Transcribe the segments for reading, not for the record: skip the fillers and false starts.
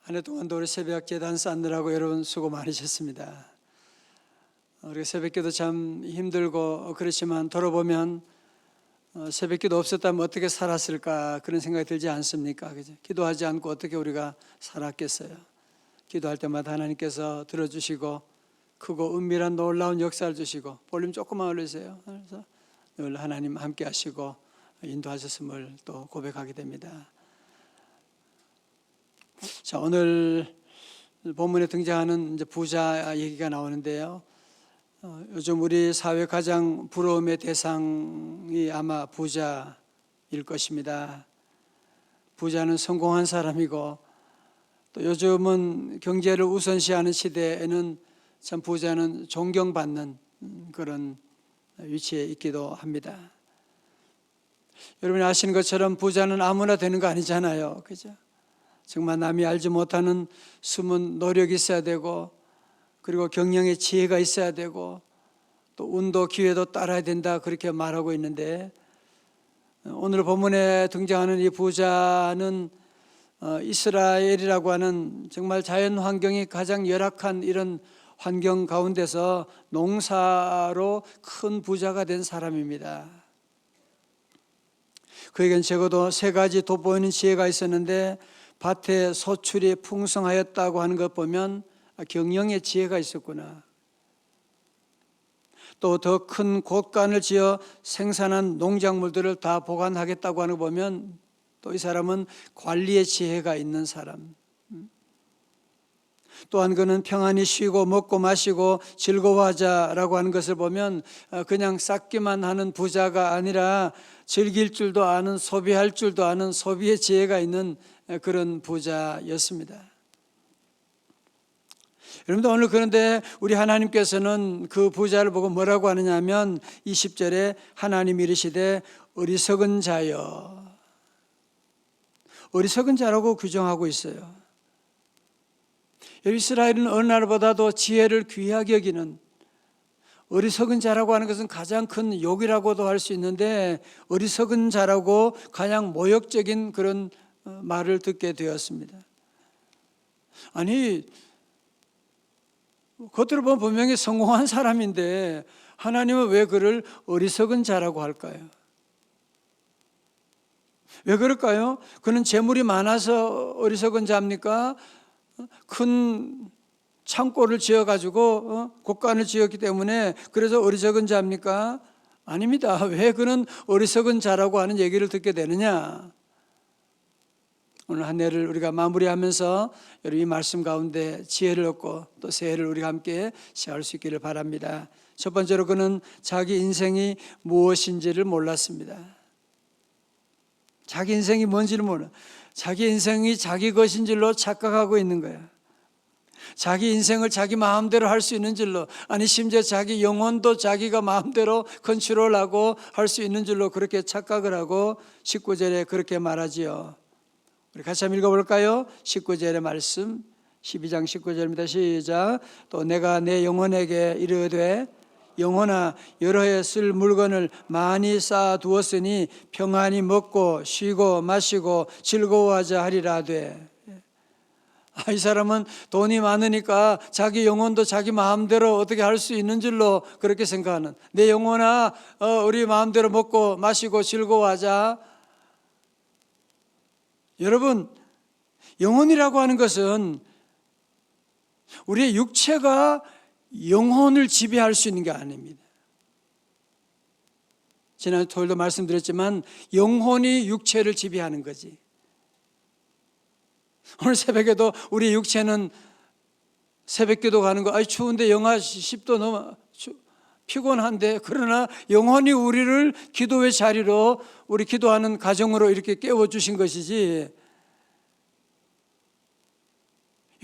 한 해 동안도 우리 새벽 제단 쌓느라고 여러분 수고 많으셨습니다. 우리 새벽기도 참 힘들고 그렇지만 돌아보면 새벽기도 없었다면 어떻게 살았을까 그런 생각이 들지 않습니까? 그죠? 기도하지 않고 어떻게 우리가 살았겠어요? 기도할 때마다 하나님께서 들어주시고 크고 은밀한 놀라운 역사를 주시고, 볼륨 조금만 올리세요. 그래서 늘 하나님 함께 하시고 인도하셨음을 또 고백하게 됩니다. 자, 오늘 본문에 등장하는 이제 부자 얘기가 나오는데요. 요즘 우리 사회 가장 부러움의 대상이 아마 부자일 것입니다. 부자는 성공한 사람이고, 또 요즘은 경제를 우선시하는 시대에는 참 부자는 존경받는 그런 위치에 있기도 합니다. 여러분이 아시는 것처럼 부자는 아무나 되는 거 아니잖아요. 그죠? 정말 남이 알지 못하는 숨은 노력이 있어야 되고, 그리고 경영의 지혜가 있어야 되고, 또 운도 기회도 따라야 된다, 그렇게 말하고 있는데, 오늘 본문에 등장하는 이 부자는 이스라엘이라고 하는 정말 자연 환경이 가장 열악한 이런 환경 가운데서 농사로 큰 부자가 된 사람입니다. 그에겐 적어도 세 가지 돋보이는 지혜가 있었는데, 밭에 소출이 풍성하였다고 하는 것 보면 경영의 지혜가 있었구나. 또 더 큰 곳간을 지어 생산한 농작물들을 다 보관하겠다고 하는 거 보면 또 이 사람은 관리의 지혜가 있는 사람. 또한 그는 평안히 쉬고 먹고 마시고 즐거워하자라고 하는 것을 보면 그냥 쌓기만 하는 부자가 아니라 즐길 줄도 아는, 소비할 줄도 아는 소비의 지혜가 있는 그런 부자였습니다. 여러분들, 오늘 그런데 우리 하나님께서는 그 부자를 보고 뭐라고 하느냐 하면 20절에 하나님이 이르시되 어리석은 자여, 어리석은 자라고 규정하고 있어요. 이스라엘은 어느 나라보다도 지혜를 귀하게 여기는, 어리석은 자라고 하는 것은 가장 큰 욕이라고도 할 수 있는데, 어리석은 자라고 가장 모욕적인 그런 말을 듣게 되었습니다. 아니, 겉으로 보면 분명히 성공한 사람인데 하나님은 왜 그를 어리석은 자라고 할까요? 왜 그럴까요? 그는 재물이 많아서 어리석은 자입니까? 큰 창고를 지어가지고 곳간을 지었기 때문에 그래서 어리석은 자입니까? 아닙니다. 왜 그는 어리석은 자라고 하는 얘기를 듣게 되느냐? 오늘 한 해를 우리가 마무리하면서 여러분 이 말씀 가운데 지혜를 얻고 또 새해를 우리가 함께 시작할 수 있기를 바랍니다. 첫 번째로 그는 자기 인생이 무엇인지를 몰랐습니다. 자기 인생이 뭔지를 몰라. 자기 인생이 자기 것인 줄로 착각하고 있는 거야. 자기 인생을 자기 마음대로 할 수 있는 줄로, 아니 심지어 자기 영혼도 자기가 마음대로 컨트롤하고 할 수 있는 줄로 그렇게 착각을 하고 19절에 그렇게 말하지요. 우리 같이 한번 읽어볼까요? 19절의 말씀, 12장 19절입니다. 시작. 또 내가 내 영혼에게 이르되 영혼아, 여러 해 쓸 물건을 많이 쌓아두었으니 평안히 먹고 쉬고 마시고 즐거워하자 하리라 하되. 이 사람은 돈이 많으니까 자기 영혼도 자기 마음대로 어떻게 할 수 있는 줄로 그렇게 생각하는, 내 영혼아, 우리 마음대로 먹고 마시고 즐거워하자. 여러분, 영혼이라고 하는 것은 우리의 육체가 영혼을 지배할 수 있는 게 아닙니다. 지난 토요일도 말씀드렸지만 영혼이 육체를 지배하는 거지. 오늘 새벽에도 우리 육체는 새벽기도 가는 거, 추운데 영하 10도 넘어 피곤한데, 그러나 영혼이 우리를 기도의 자리로, 우리 기도하는 가정으로 이렇게 깨워주신 것이지.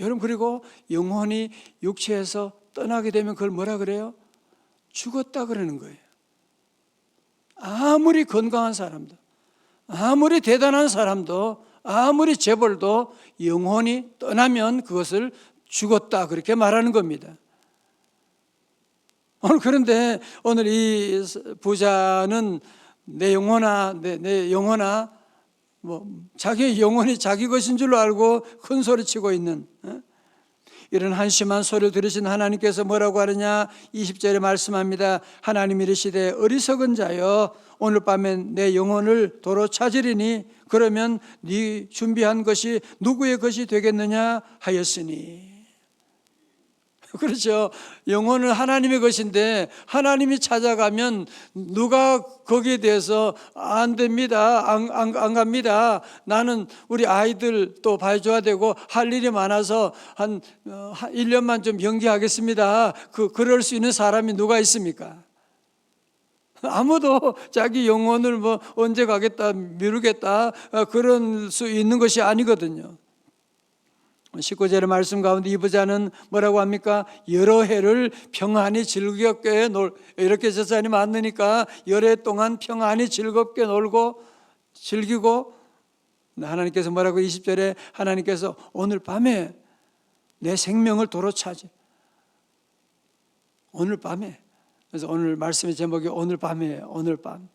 여러분, 그리고 영혼이 육체에서 떠나게 되면 그걸 뭐라 그래요? 죽었다 그러는 거예요. 아무리 건강한 사람도, 아무리 대단한 사람도, 아무리 재벌도 영혼이 떠나면 그것을 죽었다 그렇게 말하는 겁니다. 그런데 오늘 이 부자는 내 영혼아, 내 영혼아, 자기 영혼이 자기 것인 줄로 알고 큰 소리 치고 있는 이런 한심한 소리를 들으신 하나님께서 뭐라고 하느냐? 20절에 말씀합니다. 하나님 이르시되 어리석은 자여 오늘 밤에 내 영혼을 도로 찾으리니 그러면 네 준비한 것이 누구의 것이 되겠느냐 하였으니. 그렇죠. 영혼은 하나님의 것인데 하나님이 찾아가면 누가 거기에 대해서 안 됩니다. 안 갑니다. 나는 우리 아이들 또 봐줘야 되고 할 일이 많아서 한 1년만 좀 연기하겠습니다. 그럴 수 있는 사람이 누가 있습니까? 아무도 자기 영혼을 언제 가겠다 미루겠다 그럴 수 있는 것이 아니거든요. 19절의 말씀 가운데 이 부자는 뭐라고 합니까? 여러 해를 평안히 즐겁게 이렇게 제사장이 많으니까 여러 해 동안 평안히 즐겁게 놀고 즐기고 하나님께서 뭐라고 20절에 하나님께서 오늘 밤에 내 생명을 도로 찾아. 오늘 밤에. 그래서 오늘 말씀의 제목이 오늘 밤이에요. 오늘 밤.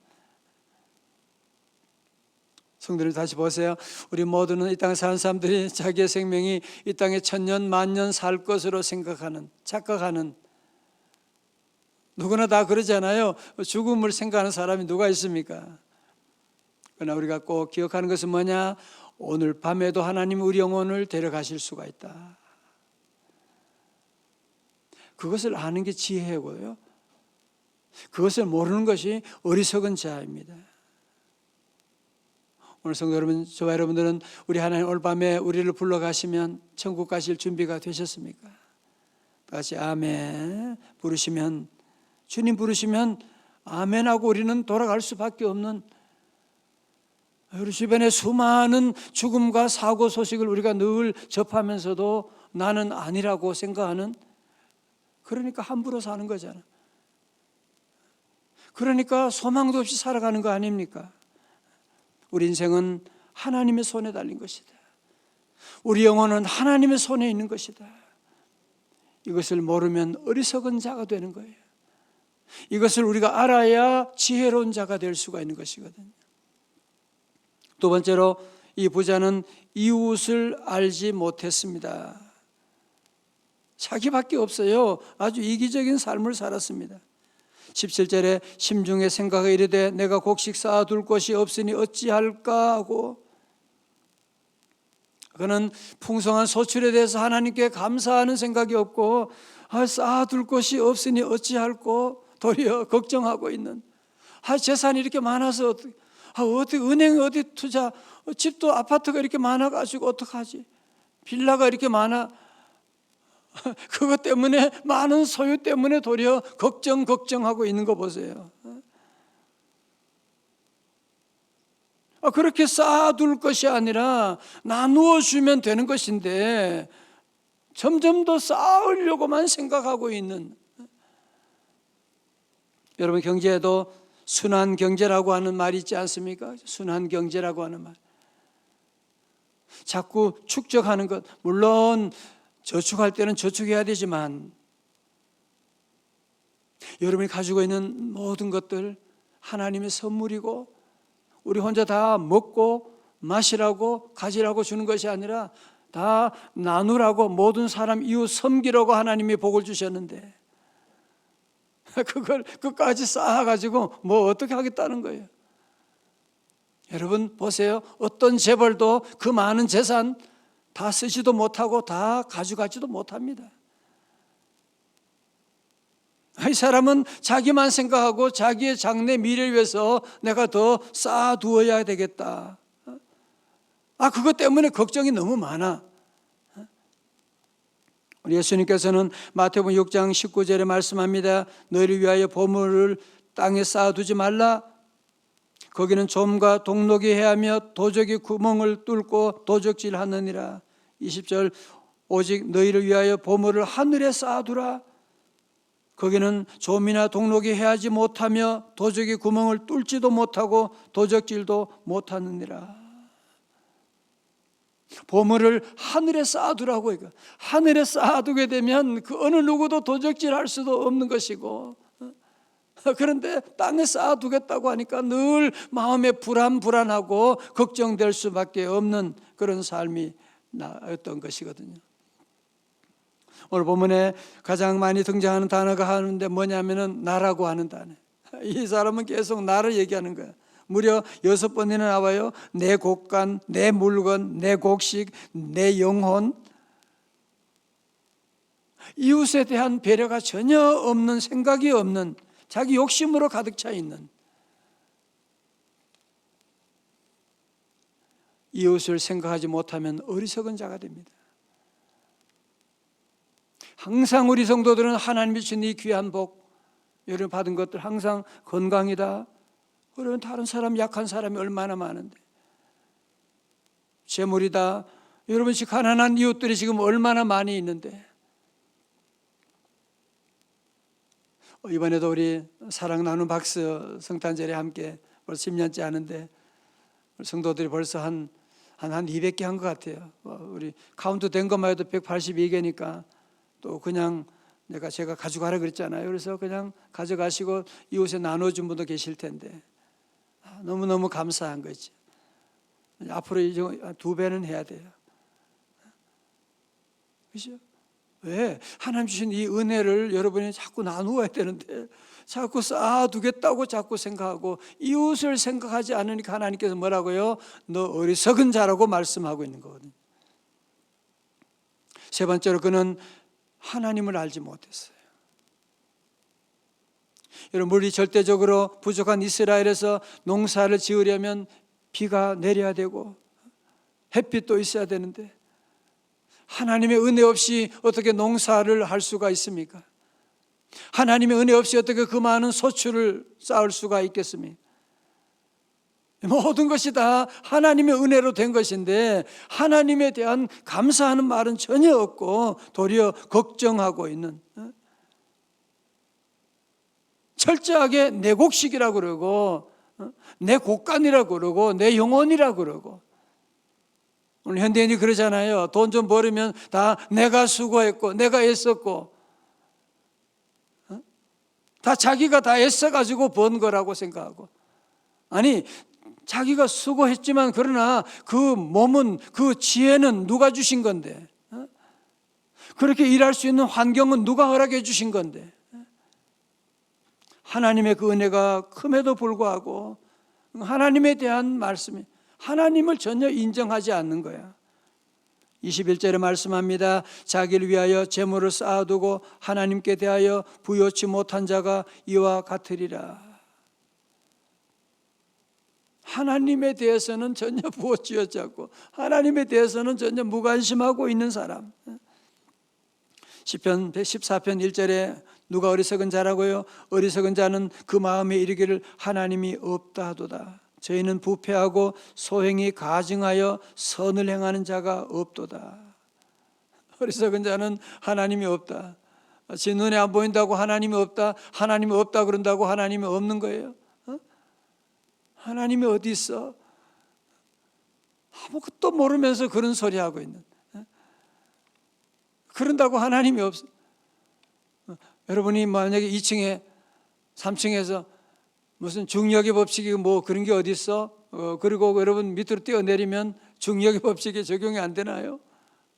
성도들 다시 보세요. 우리 모두는 이 땅에 사는 사람들이 자기의 생명이 이 땅에 1000년 만년 살 것으로 착각하는 누구나 다 그러잖아요. 죽음을 생각하는 사람이 누가 있습니까? 그러나 우리가 꼭 기억하는 것은 뭐냐? 오늘 밤에도 하나님이 우리 영혼을 데려가실 수가 있다. 그것을 아는 게 지혜고요. 그것을 모르는 것이 어리석은 자입니다. 오늘 성도 여러분, 저와 여러분들은 우리 하나님 오늘 밤에 우리를 불러가시면 천국 가실 준비가 되셨습니까? 다시 아멘 부르시면, 주님 부르시면 아멘하고 우리는 돌아갈 수밖에 없는, 우리 주변에 수많은 죽음과 사고 소식을 우리가 늘 접하면서도 나는 아니라고 생각하는, 그러니까 함부로 사는 거잖아. 그러니까 소망도 없이 살아가는 거 아닙니까? 우리 인생은 하나님의 손에 달린 것이다. 우리 영혼은 하나님의 손에 있는 것이다. 이것을 모르면 어리석은 자가 되는 거예요. 이것을 우리가 알아야 지혜로운 자가 될 수가 있는 것이거든요. 두 번째로 이 부자는 이웃을 알지 못했습니다. 자기밖에 없어요. 아주 이기적인 삶을 살았습니다. 17절에 심중에 생각하여 이르되 내가 곡식 쌓아둘 곳이 없으니 어찌할까 하고, 그는 풍성한 소출에 대해서 하나님께 감사하는 생각이 없고 쌓아둘 곳이 없으니 어찌할꼬 도리어 걱정하고 있는, 재산이 이렇게 많아서 어떻게 은행에 어디 투자, 집도 아파트가 이렇게 많아가지고 어떡하지, 빌라가 이렇게 많아, 그것 때문에 많은 소유 때문에 도리어 걱정하고 있는 거 보세요. 그렇게 쌓아둘 것이 아니라 나누어 주면 되는 것인데 점점 더 쌓으려고만 생각하고 있는, 여러분 경제에도 순환 경제라고 하는 말이 있지 않습니까? 순환 경제라고 하는 말. 자꾸 축적하는 것, 물론 저축할 때는 저축해야 되지만 여러분이 가지고 있는 모든 것들 하나님의 선물이고 우리 혼자 다 먹고 마시라고 가지라고 주는 것이 아니라 다 나누라고, 모든 사람 이웃 섬기라고 하나님이 복을 주셨는데 그걸 끝까지 쌓아가지고 어떻게 하겠다는 거예요. 여러분 보세요. 어떤 재벌도 그 많은 재산 다 쓰지도 못하고 다 가져가지도 못합니다. 이 사람은 자기만 생각하고 자기의 장래 미래를 위해서 내가 더 쌓아두어야 되겠다. 그것 때문에 걱정이 너무 많아. 우리 예수님께서는 마태복음 6장 19절에 말씀합니다. 너희를 위하여 보물을 땅에 쌓아두지 말라. 거기는 좀과 동록이 해하며 도적이 구멍을 뚫고 도적질하느니라. 20절 오직 너희를 위하여 보물을 하늘에 쌓아두라. 거기는 좀이나 동록이 해하지 못하며 도적이 구멍을 뚫지도 못하고 도적질도 못하느니라. 보물을 하늘에 쌓아두라고. 이거 하늘에 쌓아두게 되면 그 어느 누구도 도적질할 수도 없는 것이고 그런데 땅에 쌓아두겠다고 하니까 늘 마음에 불안하고 걱정될 수밖에 없는 그런 삶이 나였던 것이거든요. 오늘 본문에 가장 많이 등장하는 단어가 하는데 뭐냐면은 나라고 하는 단어. 이 사람은 계속 나를 얘기하는 거야. 무려 6번이나 나와요. 내 곡간, 내 물건, 내 곡식, 내 영혼. 이웃에 대한 배려가 전혀 없는, 생각이 없는, 자기 욕심으로 가득 차 있는, 이웃을 생각하지 못하면 어리석은 자가 됩니다. 항상 우리 성도들은 하나님이 주신 이 귀한 복, 여러분 받은 것들 항상 건강이다. 그러면 다른 사람, 약한 사람이 얼마나 많은데, 재물이다. 여러분씩 가난한 이웃들이 지금 얼마나 많이 있는데, 이번에도 우리 사랑 나눔 박스 성탄절에 함께 벌써 10년째 하는데 성도들이 벌써 한 200개 한 것 같아요. 우리 카운트 된 것만 해도 182개니까 또 그냥 제가 가져가라 그랬잖아요. 그래서 그냥 가져가시고 이웃에 나눠준 분도 계실 텐데 너무너무 감사한 거지. 앞으로 이제 2배는 해야 돼요. 그렇죠? 왜? 하나님 주신 이 은혜를 여러분이 자꾸 나누어야 되는데 자꾸 쌓아두겠다고 자꾸 생각하고 이웃을 생각하지 않으니까 하나님께서 뭐라고요? 너 어리석은 자라고 말씀하고 있는 거거든요. 세 번째로 그는 하나님을 알지 못했어요. 여러분, 물이 절대적으로 부족한 이스라엘에서 농사를 지으려면 비가 내려야 되고 햇빛도 있어야 되는데 하나님의 은혜 없이 어떻게 농사를 할 수가 있습니까? 하나님의 은혜 없이 어떻게 그 많은 소출을 쌓을 수가 있겠습니까? 모든 것이 다 하나님의 은혜로 된 것인데 하나님에 대한 감사하는 말은 전혀 없고 도리어 걱정하고 있는, 철저하게 내 곡식이라고 그러고 내 곡간이라고 그러고 내 영혼이라고 그러고, 오늘 현대인이 그러잖아요. 돈 좀 벌으면 다 내가 수고했고 내가 애썼고 다 자기가 다 애써가지고 번 거라고 생각하고, 아니 자기가 수고했지만 그러나 그 몸은, 그 지혜는 누가 주신 건데, 그렇게 일할 수 있는 환경은 누가 허락해 주신 건데, 하나님의 그 은혜가 큼에도 불구하고 하나님에 대한 말씀이 하나님을 전혀 인정하지 않는 거야. 21절에 말씀합니다. 자기를 위하여 재물을 쌓아두고 하나님께 대하여 부요치 못한 자가 이와 같으리라. 하나님에 대해서는 전혀 부어쥐었지 않고 하나님에 대해서는 전혀 무관심하고 있는 사람. 시편 114편 1절에 누가 어리석은 자라고요? 어리석은 자는 그 마음에 이르기를 하나님이 없다 하도다. 저희는 부패하고 소행이 가증하여 선을 행하는 자가 없도다. 어리석은 자는 하나님이 없다. 제 눈에 안 보인다고 하나님이 없다. 하나님이 없다 그런다고 하나님이 없는 거예요. 하나님이 어디 있어? 아무것도 모르면서 그런 소리 하고 있는, 그런다고 하나님이 없어. 여러분이 만약에 2층에 3층에서 무슨 중력의 법칙이 뭐 그런 게 어디 있어? 그리고 여러분 밑으로 뛰어내리면 중력의 법칙이 적용이 안 되나요?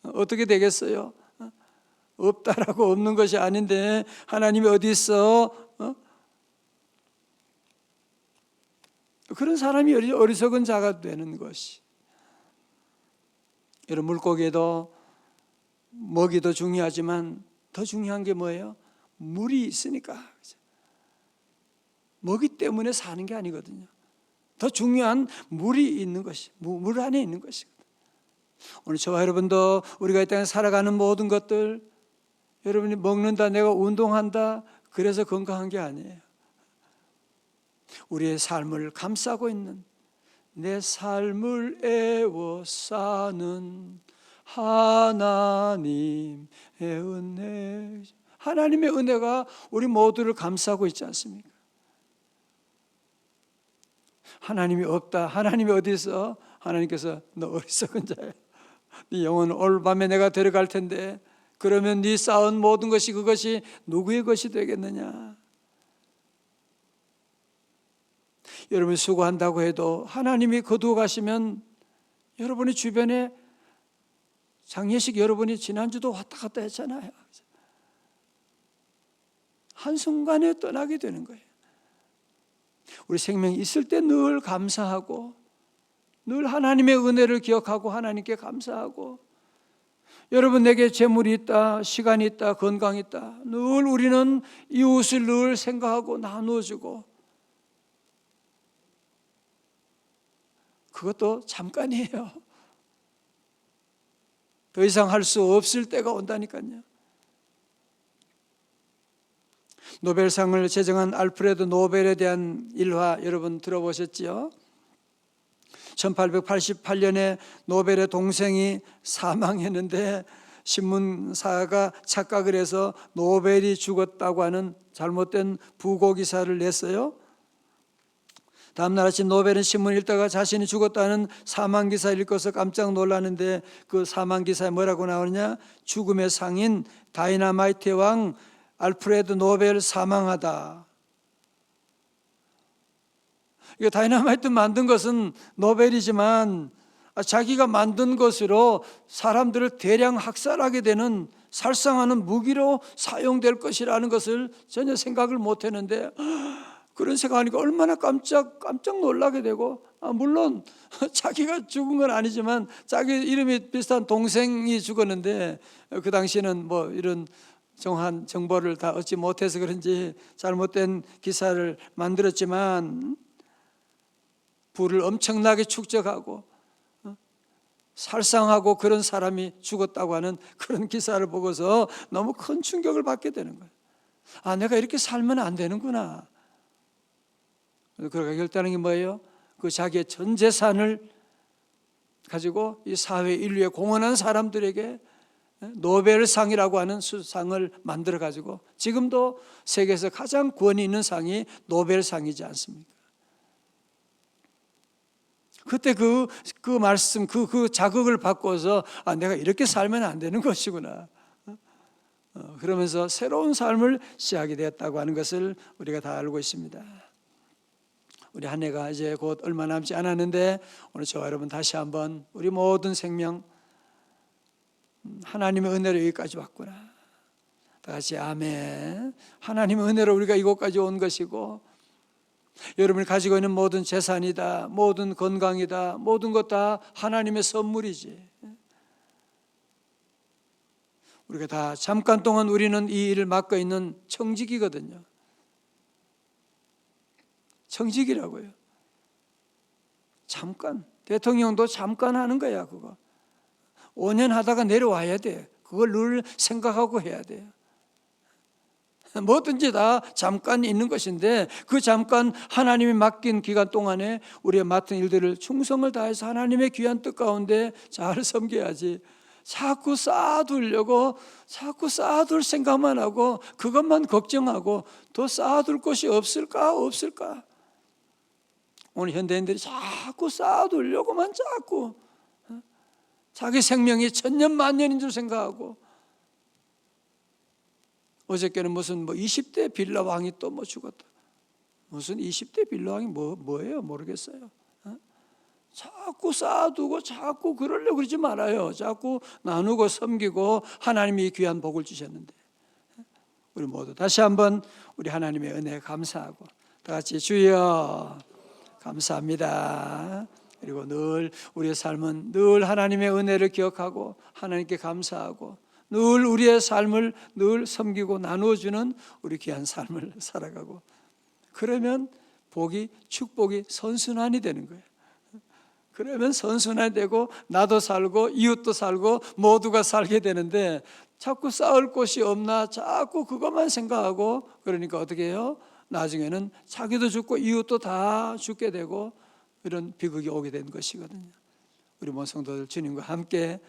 어떻게 되겠어요? 없다라고 없는 것이 아닌데 하나님이 어디 있어? 그런 사람이 어리석은 자가 되는 것이. 여러분, 물고기에도 먹이도 중요하지만 더 중요한 게 뭐예요? 물이 있으니까. 먹이 때문에 사는 게 아니거든요. 더 중요한 물이 있는 것이, 물 안에 있는 것이거든요. 오늘 저와 여러분도 우리가 이 땅에 살아가는 모든 것들, 여러분이 먹는다, 내가 운동한다, 그래서 건강한 게 아니에요. 우리의 삶을 감싸고 있는, 내 삶을 애워싸는 하나님의 은혜, 하나님의 은혜가 우리 모두를 감싸고 있지 않습니까? 하나님이 없다, 하나님이 어디 있어? 하나님께서 너 어리석은 자야, 네 영혼은 오늘 밤에 내가 데려갈 텐데 그러면 네 쌓은 모든 것이 그것이 누구의 것이 되겠느냐? 여러분이 수고한다고 해도 하나님이 거두어 가시면 여러분의 주변에 장례식 여러분이 지난주도 왔다 갔다 했잖아요. 한순간에 떠나게 되는 거예요. 우리 생명이 있을 때 늘 감사하고 늘 하나님의 은혜를 기억하고 하나님께 감사하고 여러분 내게 재물이 있다, 시간이 있다, 건강이 있다 늘 우리는 이웃을 늘 생각하고 나누어주고 그것도 잠깐이에요. 더 이상 할 수 없을 때가 온다니까요. 노벨상을 제정한 알프레드 노벨에 대한 일화 여러분 들어보셨지요? 1888년에 노벨의 동생이 사망했는데 신문사가 착각을 해서 노벨이 죽었다고 하는 잘못된 부고 기사를 냈어요. 다음날 아침 노벨은 신문 읽다가 자신이 죽었다는 사망기사 읽어서 깜짝 놀랐는데 그 사망기사에 뭐라고 나오느냐, 죽음의 상인 다이너마이트의 왕 알프레드 노벨 사망하다. 이거 다이너마이트 만든 것은 노벨이지만 자기가 만든 것으로 사람들을 대량 학살하게 되는 살상하는 무기로 사용될 것이라는 것을 전혀 생각을 못했는데 그런 생각하니까 얼마나 깜짝 놀라게 되고 물론 자기가 죽은 건 아니지만 자기 이름이 비슷한 동생이 죽었는데 그 당시에는 뭐 이런 정확한 정보를 다 얻지 못해서 그런지 잘못된 기사를 만들었지만 부를 엄청나게 축적하고 살상하고 그런 사람이 죽었다고 하는 그런 기사를 보고서 너무 큰 충격을 받게 되는 거예요. 내가 이렇게 살면 안 되는구나. 그러니까 결단한 게 뭐예요? 그 자기의 전 재산을 가지고 이 사회 인류에 공헌한 사람들에게 노벨상이라고 하는 수상을 만들어 가지고 지금도 세계에서 가장 권위 있는 상이 노벨상이지 않습니까? 그때 그 말씀, 그 자극을 받고서 내가 이렇게 살면 안 되는 것이구나. 그러면서 새로운 삶을 시작하게 되었다고 하는 것을 우리가 다 알고 있습니다. 우리 한 해가 이제 곧 얼마 남지 않았는데 오늘 저와 여러분 다시 한번 우리 모든 생명 하나님의 은혜로 여기까지 왔구나. 다 같이 아멘. 하나님의 은혜로 우리가 이곳까지 온 것이고 여러분이 가지고 있는 모든 재산이다, 모든 건강이다, 모든 것 다 하나님의 선물이지. 우리가 다 잠깐 동안 우리는 이 일을 맡고 있는 청직이거든요. 청직이라고요. 잠깐. 대통령도 잠깐 하는 거야 그거. 5년 하다가 내려와야 돼. 그걸 늘 생각하고 해야 돼요. 뭐든지 다 잠깐 있는 것인데 그 잠깐 하나님이 맡긴 기간 동안에 우리가 맡은 일들을 충성을 다해서 하나님의 귀한 뜻 가운데 잘 섬겨야지. 자꾸 쌓아두려고 자꾸 쌓아둘 생각만 하고 그것만 걱정하고 더 쌓아둘 것이 없을까? 오늘 현대인들이 자꾸 쌓아두려고만 자꾸 자기 생명이 천년 만년인 줄 생각하고 어저께는 무슨 20대 빌라 왕이 또 죽었다. 무슨 20대 빌라 왕이 뭐예요? 모르겠어요. 자꾸 쌓아두고 자꾸 그러려고 그러지 말아요. 자꾸 나누고 섬기고 하나님이 귀한 복을 주셨는데 우리 모두 다시 한번 우리 하나님의 은혜에 감사하고 다 같이 주여 감사합니다. 그리고 늘 우리의 삶은 늘 하나님의 은혜를 기억하고 하나님께 감사하고 늘 우리의 삶을 늘 섬기고 나누어주는 우리 귀한 삶을 살아가고 그러면 축복이 선순환이 되는 거예요. 그러면 선순환이 되고 나도 살고 이웃도 살고 모두가 살게 되는데 자꾸 쌓을 곳이 없나 자꾸 그것만 생각하고 그러니까 어떻게 해요? 나중에는 자기도 죽고 이웃도 다 죽게 되고 이런 비극이 오게 된 것이거든요. 우리 모든 성도들 주님과 함께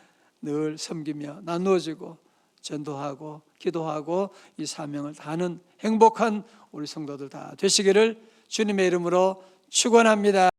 늘 섬기며 나누어지고 전도하고 기도하고 이 사명을 다하는 행복한 우리 성도들 다 되시기를 주님의 이름으로 축원합니다.